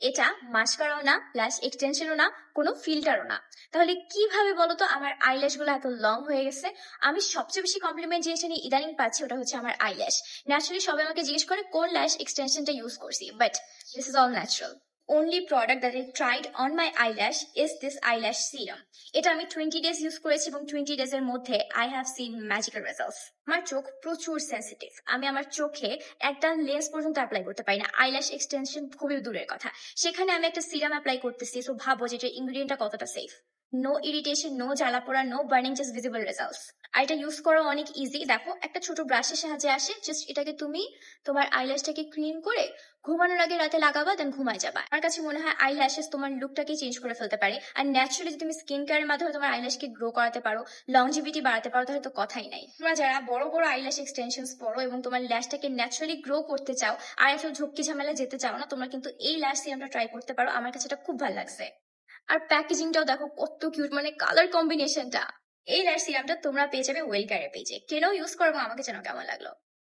এটা মাস্কারাও না, ল্যাশ এক্সটেনশনও না, কোনো ফিল্টারও না। তাহলে কিভাবে বলো তো আমার আইল্যাশ গুলো এত লং হয়ে গেছে? আমি সবচেয়ে বেশি কমপ্লিমেন্ট জিনিসটা নিয়ে ইদানিং পাচ্ছি, ওটা হচ্ছে আমার আইল্যাশ। ন্যাচারালি সবাই আমাকে জিজ্ঞেস করে কোন ল্যাশ এক্সটেনশনটা ইউজ করছি, but this is all natural. only product that I tried on my eyelash is this eyelash serum. এটা আমি 20 days ইউজ করেছি এবং 20 days এর মধ্যে I have seen magical results. আমার চোখ প্রচুর সেন্সিটিভ, আমি আমার চোখে একটা লেন্স পর্যন্ত অ্যাপ্লাই করতে পারি না, আইল্যাশ এক্সটেনশন খুবই দূরের কথা। সেখানে আমি একটা সিরাম অ্যাপ্লাই করতেছি, সো ভাবো যে এটার ইনগ্রিডিয়েন্টটা কতটা সেফ। নো ইরিটেশন, নো জ্বালা পোড়া, no burning, just visible results. আর এটা ইউজ করা অনেক ইজি। দেখো, একটা ছোট ব্রাশের সাহায্যে আসে, জাস্ট এটাকে তুমি তোমার আইল্যাশটাকে ক্লিন করে ঘুমানোর আগে রাতে লাগাবা, দেন ঘুমায় যাবা। আমার কাছে মনে হয় আই ল্যাশেস তোমার লুকটাকে চেঞ্জ করে ফেলতে পারে। আর ন্যাচারালি যদি তুমি স্কিন কেয়ারের মাধ্যমে তোমার আইল্যাশকে গ্রো করাতে পারো, লংজিভিটি বাড়াতে পারো, তাহলে তো কথাই নাই। তোমরা যারা বড় বড় আইল্যাশ এক্সটেনশনস পরো এবং তোমার ল্যাশটাকে ন্যাচারালি গ্রো করতে চাও আর এত ঝক্কি ঝামেলা যেতে চাও না, তোমরা কিন্তু এই ল্যাশ সিরামটা ট্রাই করতে পারো। আমার কাছে এটা খুব ভালো লাগছে। আর প্যাকেজিংটাও দেখো কত কিউট, মানে কালার কম্বিনেশনটা। এই ল্যাশ সিরামটা তোমরা পেয়ে যাবে ওয়েল কেয়ারের পেজে। কেন ইউজ করবো, আমাকে যেন কেমন লাগলো।